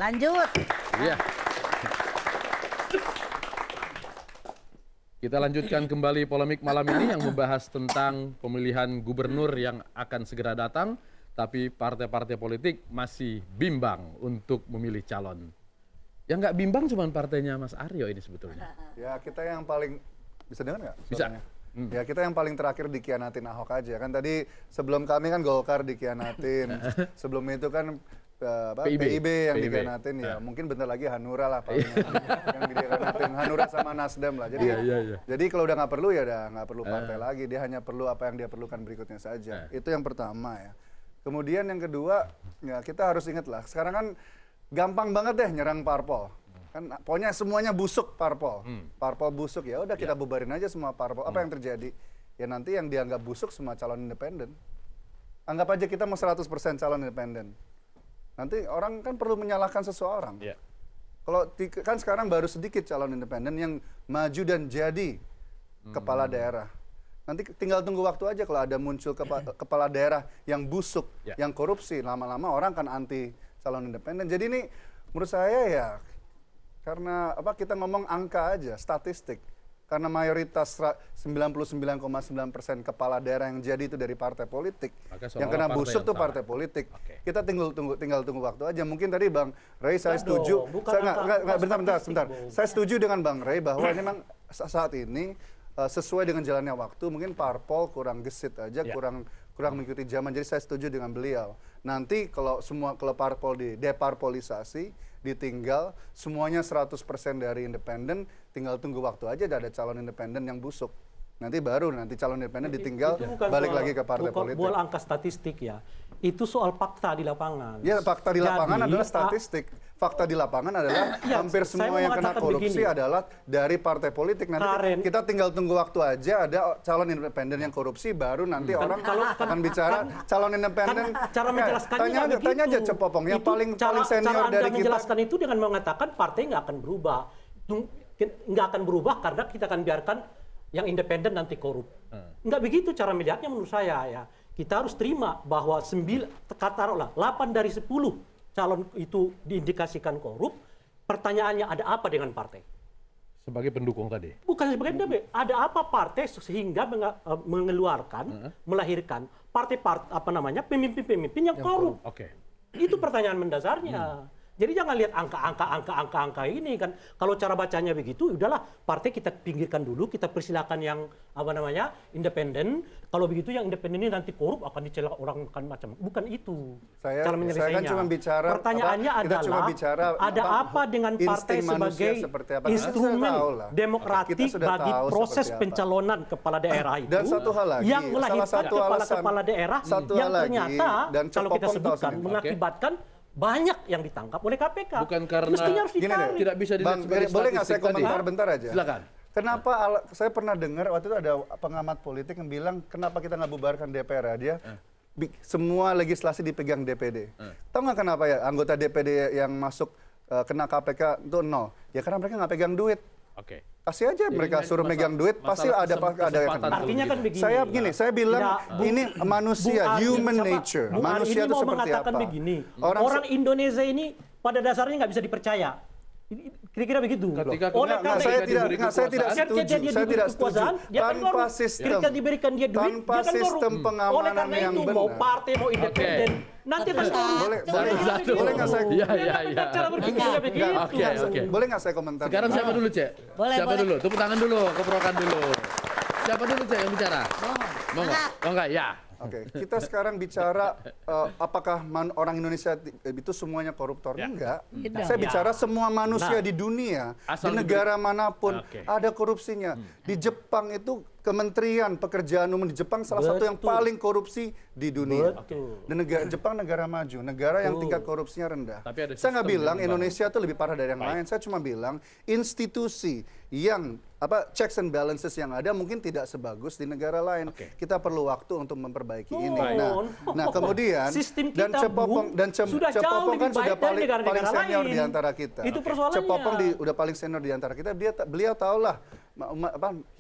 Lanjut. Iya. Kita lanjutkan kembali polemik malam ini yang membahas tentang pemilihan gubernur yang akan segera datang, tapi partai-partai politik masih bimbang untuk memilih calon. Yang nggak bimbang cuma partainya Mas Aryo ini sebetulnya. Ya kita yang paling, bisa dengar nggak? Bisa. Ya kita yang paling terakhir dikhianatin Ahok aja. Kan tadi sebelum kami kan Golkar dikhianatin, sebelum itu kan PIB yang dikhianatin, ya mungkin bentar lagi Hanura lah paling yang dikhianatin, Hanura sama Nasdem lah. Jadi jadi kalau udah nggak perlu ya udah nggak perlu partai lagi, dia hanya perlu apa yang dia perlukan berikutnya saja. Itu yang pertama ya. Kemudian yang kedua, ya kita harus ingat lah, sekarang kan gampang banget deh nyerang parpol. Kan pokoknya semuanya busuk parpol. Parpol busuk, ya udah kita bubarin aja semua parpol. Apa yang terjadi? Ya nanti yang dianggap busuk semua calon independen. Anggap aja kita mau 100% calon independen. Nanti orang kan perlu menyalahkan seseorang. Kalau kan sekarang baru sedikit calon independen yang maju dan jadi kepala daerah. Nanti tinggal tunggu waktu aja kalau ada muncul kepala daerah yang busuk, yang korupsi, lama-lama orang kan anti calon independen. Jadi ini menurut saya ya karena apa kita ngomong angka aja, statistik. Karena mayoritas 99,9% kepala daerah yang jadi itu dari partai politik. Yang kena busuk tuh partai politik. Kita tinggal tunggu waktu aja. Mungkin tadi Bang Ray saya setuju. Bentar. Saya setuju dengan Bang Ray bahwa ini memang saat ini sesuai dengan jalannya waktu, mungkin parpol kurang gesit aja, kurang mengikuti zaman. Jadi saya setuju dengan beliau. Nanti kalau parpol deparpolisasi, ditinggal semuanya 100% dari independen, tinggal tunggu waktu aja ada calon independen yang busuk. Nanti calon independen ditinggal balik lagi ke partai politik. Bukan angka statistik ya. Itu soal fakta di lapangan. Ya, fakta di lapangan adalah statistik. Fakta di lapangan adalah hampir semua yang kena korupsi adalah dari partai politik. Nanti kita tinggal tunggu waktu aja ada calon independen yang korupsi, baru nanti orang akan bicara calon independen. Cara menjelaskannya tanya aja Cepopong yang paling senior dari kita. Menjelaskan itu dengan mengatakan partai nggak akan berubah. Nggak akan berubah karena kita akan biarkan yang independen nanti korup. Nggak begitu cara melihatnya menurut saya ya. Kita harus terima bahwa 8 dari 10 calon itu diindikasikan korup. Pertanyaannya ada apa dengan partai? Sebagai pendukung tadi? Bukan sebagai pendukung. Ada apa partai sehingga mengeluarkan, melahirkan pemimpin-pemimpin yang korup? Itu pertanyaan mendasarnya. Jadi jangan lihat angka ini kan. Kalau cara bacanya begitu, udahlah partai kita pinggirkan dulu, kita persilakan yang independen. Kalau begitu yang independen ini nanti korup akan dicela orang akan macam. Bukan itu cara menyelesaikannya. Saya kan cuma bicara. Pertanyaannya adalah ada apa dengan partai sebagai instrumen demokratik bagi proses pencalonan kepala daerah itu. Dan satu hal lagi, yang melahirkan kepala daerah yang ternyata kalau kita sebutkan mengakibatkan banyak yang ditangkap oleh KPK. Bukan karena mestinya harus dicari. Tidak bisa dilihat sebagai boleh nggak saya komentar tadi? bentar aja? Silakan. Kenapa saya pernah dengar waktu itu ada pengamat politik yang bilang kenapa kita nggak bubarkan DPR ya? Semua legislasi dipegang DPD. Tahu nggak kenapa ya anggota DPD yang masuk kena KPK itu 0? Ya karena mereka nggak pegang duit. Kasih aja mereka suruh megang duit, pasti ada yang kena. Artinya kan begini. Saya bilang ini manusia, human nature. Manusia itu seperti apa? Begini, orang Indonesia ini pada dasarnya nggak bisa dipercaya. Kira-kira begitu. Saya tidak setuju. Tanpa sistem pengamanan yang benar. Mau partai mau independen. Nanti akan boleh nggak saya? Cara berpikirnya begitu. Boleh nggak saya komentar? Sekarang siapa dulu, Cek? Siapa dulu? Tepuk tangan dulu, keprokan dulu. Siapa dulu, Cek, yang bicara? Mau nggak? Ya. Oke, kita sekarang bicara apakah orang Indonesia itu semuanya koruptor? Enggak. Saya bicara semua manusia di dunia, di negara manapun ada korupsinya. Di Jepang itu Kementerian Pekerjaan Umum di Jepang salah satu yang paling korupsi di dunia. Dan Jepang negara maju, negara yang tingkat korupsinya rendah. Saya nggak bilang Indonesia itu lebih parah dari yang lain. Saya cuma bilang institusi yang checks and balances yang ada mungkin tidak sebagus di negara lain. Kita perlu waktu untuk memperbaiki ini. Nah, kemudian dan Cepopong kan sudah paling senior di antara kita. Itu persoalannya. Cepopong udah paling senior di antara kita. Beliau tahulah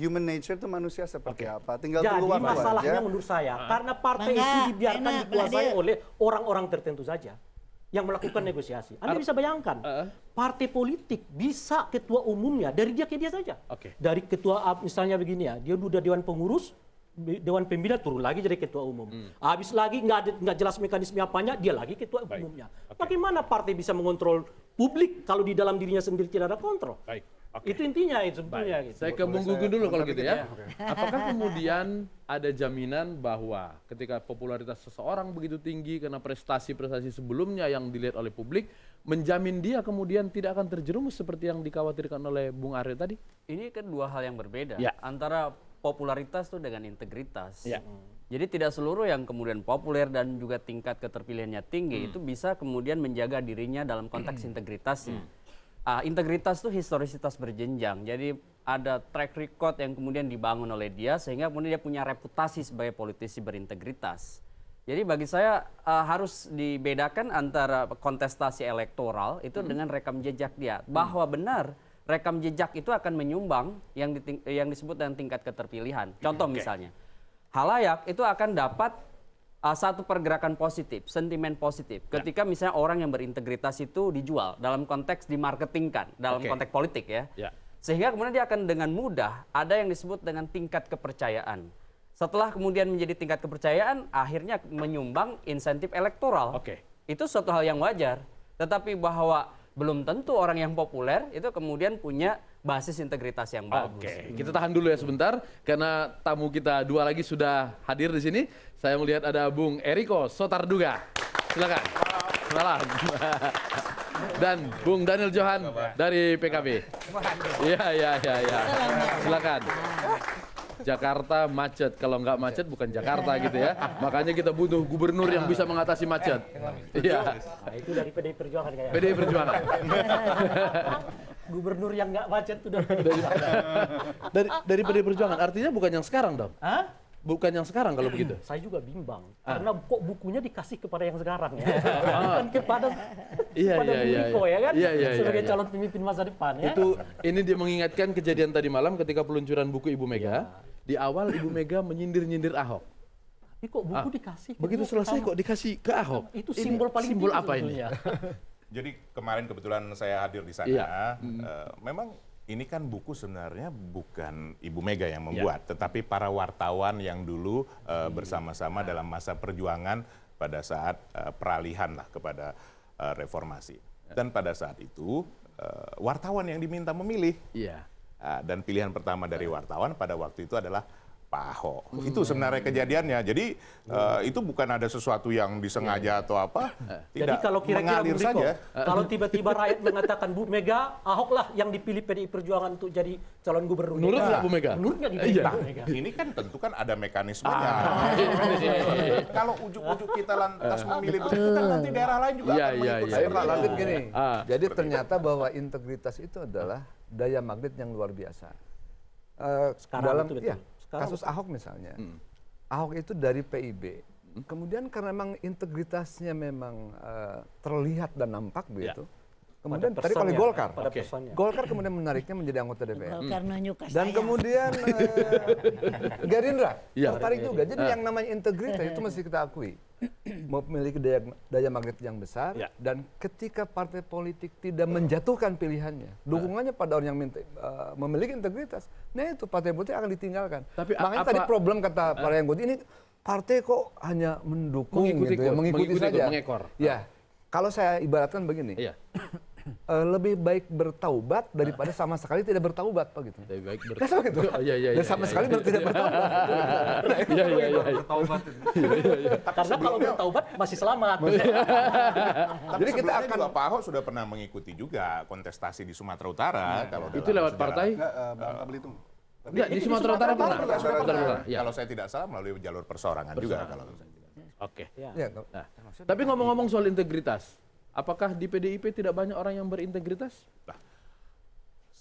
human nature itu manusia seperti apa. Tinggal tunggu waktu aja. Jadi masalahnya menurut saya karena partai itu dibiarkan dikuasai oleh orang-orang tertentu saja. yang melakukan negosiasi. Anda bisa bayangkan, partai politik bisa ketua umumnya dari dia ke dia saja. Dari ketua misalnya begini ya, dia udah dewan pengurus, dewan pembina turun lagi jadi ketua umum. Habis lagi nggak jelas mekanisme apanya, dia lagi ketua umumnya. Bagaimana partai bisa mengontrol publik kalau di dalam dirinya sendiri tidak ada kontrol? Itu intinya itu sebetulnya. Gitu. Saya ke Bung Gugun dulu kalau gitu ya. Apakah kemudian ada jaminan bahwa ketika popularitas seseorang begitu tinggi karena prestasi-prestasi sebelumnya yang dilihat oleh publik, menjamin dia kemudian tidak akan terjerumus seperti yang dikhawatirkan oleh Bung Arya tadi? Ini kan dua hal yang berbeda antara popularitas tuh dengan integritas. Jadi tidak seluruh yang kemudian populer dan juga tingkat keterpilihannya tinggi itu bisa kemudian menjaga dirinya dalam konteks integritasnya. Integritas itu historisitas berjenjang. Jadi ada track record yang kemudian dibangun oleh dia sehingga kemudian dia punya reputasi sebagai politisi berintegritas. Jadi bagi saya harus dibedakan antara kontestasi elektoral itu dengan rekam jejak dia. Bahwa benar rekam jejak itu akan menyumbang yang disebut dengan tingkat keterpilihan. Contoh misalnya, halayak itu akan dapat satu pergerakan positif, sentimen positif. Ketika misalnya orang yang berintegritas itu dijual dalam konteks dimarketingkan, dalam konteks politik ya. Sehingga kemudian dia akan dengan mudah ada yang disebut dengan tingkat kepercayaan. Setelah kemudian menjadi tingkat kepercayaan, akhirnya menyumbang insentif elektoral. Itu suatu hal yang wajar. Tetapi bahwa belum tentu orang yang populer itu kemudian punya basis integritas yang bagus. Kita tahan dulu ya sebentar karena tamu kita dua lagi sudah hadir di sini. Saya melihat ada Bung Eriko Sotarduga. Silakan. Selamat. Dan Bung Daniel Johan dari PKB. Iya. Silakan. Jakarta macet, kalau nggak macet bukan Jakarta gitu ya. Makanya kita butuh gubernur yang bisa mengatasi macet. Iya. Itu dari PDI Perjuangan kayaknya. PDI Perjuangan. Gubernur yang nggak macet itu dari PDI Perjuangan. Artinya bukan yang sekarang dong? Bukan yang sekarang kalau begitu. Saya juga bimbang karena kok bukunya dikasih kepada yang sekarang ya, bukan kepada Bu Riko ya kan, sebagai calon pemimpin masa depan ya. Ini dia mengingatkan kejadian tadi malam ketika peluncuran buku Ibu Mega. Di awal Ibu Mega menyindir-nyindir Ahok. Ini kok buku dikasih? Begitu selesai kok dikasih ke Ahok. Itu simbol paling simbol apa ini? Jadi kemarin kebetulan saya hadir di sana. Memang ini kan buku sebenarnya bukan Ibu Mega yang membuat, tetapi para wartawan yang dulu bersama-sama dalam masa perjuangan pada saat peralihan lah kepada reformasi. Dan pada saat itu wartawan yang diminta memilih. Dan pilihan pertama dari wartawan pada waktu itu adalah Pak Ahok. Itu sebenarnya kejadiannya. Jadi itu bukan ada sesuatu yang disengaja atau apa. Jadi kalau kira-kira mengalir saja. Kalau tiba-tiba rakyat mengatakan Bu Mega, Ahok lah yang dipilih PDI Perjuangan untuk jadi calon gubernur. Menurut nggak Bu Mega? Menurut nggak dipilih Bu Mega? Ini kan tentu kan ada mekanismenya. Kalau ujuk-ujuk kita lantas memilih begitu kan nanti daerah lain juga akan mengikut. Ayo Pak lanjut gini. Jadi ternyata bahwa integritas itu adalah daya magnet yang luar biasa. Sekarang itu betul. Kasus Ahok misalnya, Ahok itu dari PIB, kemudian karena memang integritasnya memang terlihat dan nampak begitu, kemudian tarik oleh Golkar. Golkar kemudian menariknya menjadi anggota DPR. Dan kemudian Gerindra tertarik juga. Jadi yang namanya integritas itu mesti kita akui. Memiliki daya magnet yang besar, dan ketika partai politik tidak menjatuhkan pilihannya, dukungannya pada orang yang memiliki integritas, nah itu partai politik akan ditinggalkan. Tapi makanya tadi problem kata para yang ini partai kok hanya mendukung mengikuti saja. Mengekor. Ya, kalau saya ibaratkan begini. Lebih baik bertaubat daripada sama sekali tidak bertaubat, Pak gitu. Lebih baik Dan sama sekali tidak bertaubat. Karena kalau bertaubat masih selamat. Tapi jadi kita akan Pak Ahok sudah pernah mengikuti juga kontestasi di Sumatera Utara. Kalau itu lewat partai? Enggak, di Sumatera Utara pernah. Kalau saya tidak salah melalui jalur perseorangan juga. Tapi ngomong-ngomong soal integritas, apakah di PDIP tidak banyak orang yang berintegritas?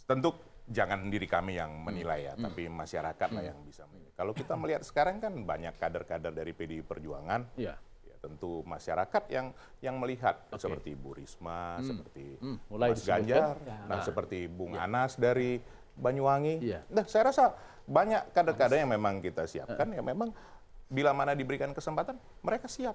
Tentu jangan diri kami yang menilai ya, tapi masyarakat lah yang bisa menilai. Kalau kita melihat sekarang kan banyak kader-kader dari PDI Perjuangan, ya tentu masyarakat yang melihat seperti Bu Risma, seperti Mas Ganjar, seperti Bung Anas dari Banyuwangi. Nah, saya rasa banyak kader-kader yang memang kita siapkan, yang memang bila mana diberikan kesempatan, mereka siap.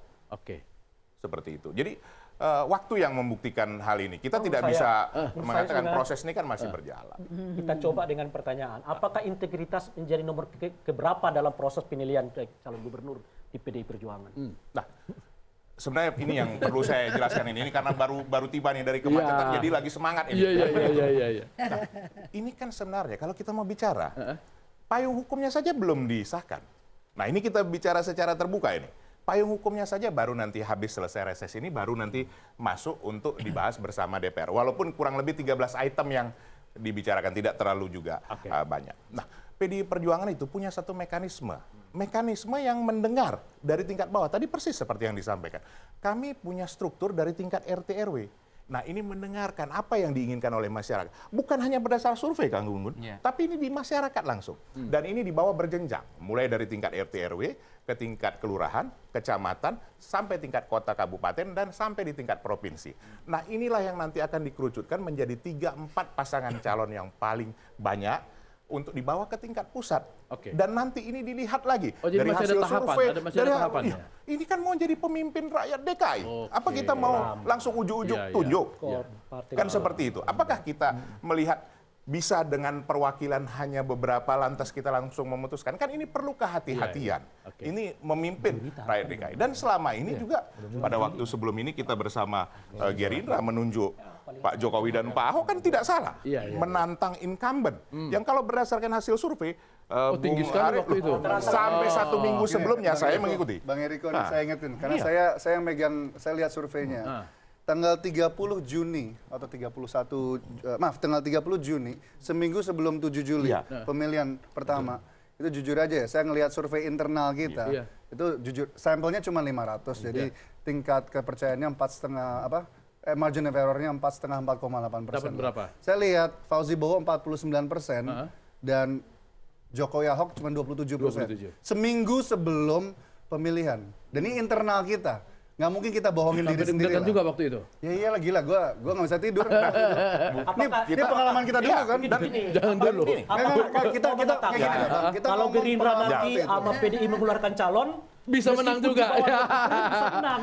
Seperti itu. Jadi waktu yang membuktikan hal ini. Kita tidak bisa mengatakan proses ini kan masih berjalan. Kita coba dengan pertanyaan, apakah integritas menjadi nomor keberapa dalam proses pemilihan calon gubernur di PDI Perjuangan? Nah, sebenarnya ini yang perlu saya jelaskan ini karena baru tiba nih dari kemacetan, jadi lagi semangat ini. Iya. Nah, ini kan sebenarnya kalau kita mau bicara, payung hukumnya saja belum disahkan. Nah, ini kita bicara secara terbuka ini. Payung hukumnya saja baru nanti habis selesai reses ini, baru nanti masuk untuk dibahas bersama DPR. Walaupun kurang lebih 13 item yang dibicarakan, tidak terlalu juga banyak. Nah, PDI Perjuangan itu punya satu mekanisme yang mendengar dari tingkat bawah. Tadi persis seperti yang disampaikan. Kami punya struktur dari tingkat RT RW. Nah, ini mendengarkan apa yang diinginkan oleh masyarakat. Bukan hanya berdasar survei, Kang Gunggun, tapi ini di masyarakat langsung. Dan ini dibawa berjenjang, mulai dari tingkat RT RW, ke tingkat kelurahan, kecamatan, sampai tingkat kota kabupaten, dan sampai di tingkat provinsi. Nah, inilah yang nanti akan dikerucutkan menjadi 3-4 pasangan calon yang paling banyak untuk dibawa ke tingkat pusat. Dan nanti ini dilihat lagi dari hasil survei. Ini kan mau jadi pemimpin rakyat DKI. Apa kita mau langsung ujuk-ujuk tunjuk? Kan seperti itu. Apakah kita melihat bisa dengan perwakilan hanya beberapa lantas kita langsung memutuskan? Kan ini perlu kehati-hatian. Ini memimpin rakyat DKI. Dan selama ini juga pada waktu sebelum ini kita bersama Gerindra menunjuk Pak Jokowi dan Pak Ahok kan tidak salah menantang incumbent yang kalau berdasarkan hasil survei tinggi sekali waktu itu. Sampai 1 minggu sebelumnya saya mengikuti. Bang Eriko, saya ingetin karena saya lihat surveinya. Tanggal 30 Juni atau 30 Juni, seminggu sebelum 7 Juli pemilihan pertama. Itu jujur aja ya, saya ngelihat survei internal kita. Itu jujur, sampelnya cuma 500. Jadi tingkat kepercayaannya 4,5 margin of error-nya 4,8%. Dapat berapa? Saya lihat Fauzi Bowo 49% dan Jokowi Ahok cuma 27%. Seminggu sebelum pemilihan. Dan ini internal kita. Nggak mungkin kita bohongin diri sendiri lah. Juga waktu itu. Ya iyalah gila, gua nggak bisa tidur. Ini pengalaman kita dulu kan. Jangan dulu. Kita kayak gini lah, Bang. Kita kalau Gerindra nanti sama PDI mengeluarkan calon, bisa menang juga.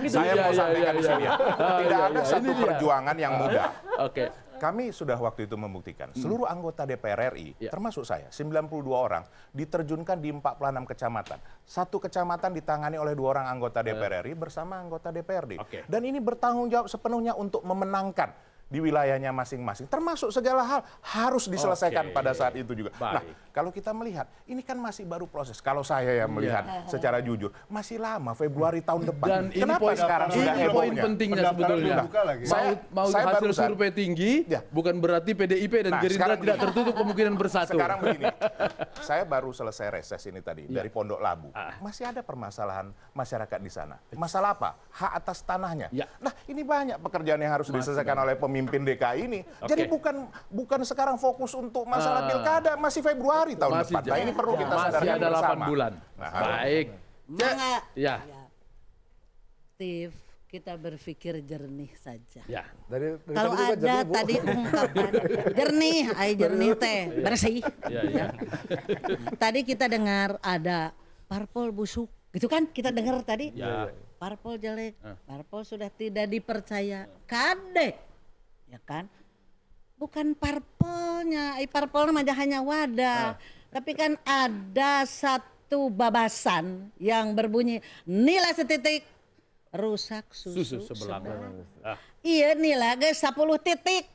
Saya mau sampaikan di sini ya. Tidak ada satu perjuangan yang mudah. Kami sudah waktu itu membuktikan seluruh anggota DPR RI, termasuk saya, 92 orang diterjunkan di 46 kecamatan. Satu kecamatan ditangani oleh 2 orang anggota DPR RI bersama anggota DPRD. Dan ini bertanggung jawab sepenuhnya untuk memenangkan di wilayahnya masing-masing. Termasuk segala hal harus diselesaikan pada saat itu juga. Nah, kalau kita melihat, ini kan masih baru proses. Kalau saya yang melihat secara jujur, masih lama, Februari tahun depan. Dan kenapa sekarang sudah hebohnya? Poin pentingnya sebetulnya. Mau hasil survei tinggi, bukan berarti PDIP dan Gerindra tidak tertutup kemungkinan bersatu. Sekarang begini, saya baru selesai reses ini tadi dari Pondok Labu. Masih ada permasalahan masyarakat di sana. Masalah apa? Hak atas tanahnya. Nah, ini banyak pekerjaan yang harus diselesaikan oleh pemimpin DKI ini. Jadi bukan sekarang fokus untuk masalah pilkada, masih Februari tahun depan. Nah, ini perlu kita sadarkan bersama. Masih ada 8 bulan. Baik. Steve, kita berpikir jernih saja. Dari kalau ada tadi ungkapan jernih teh bersih. Tadi kita dengar ada parpol busuk, gitu kan? Kita dengar tadi. Parpol jelek, parpol sudah tidak dipercaya. Kadek. Ya kan, bukan parpolnya, parpol namanya hanya wadah, tapi kan ada satu babasan yang berbunyi nilai setitik rusak susu sebelah. Iya nilai guys 10 titik.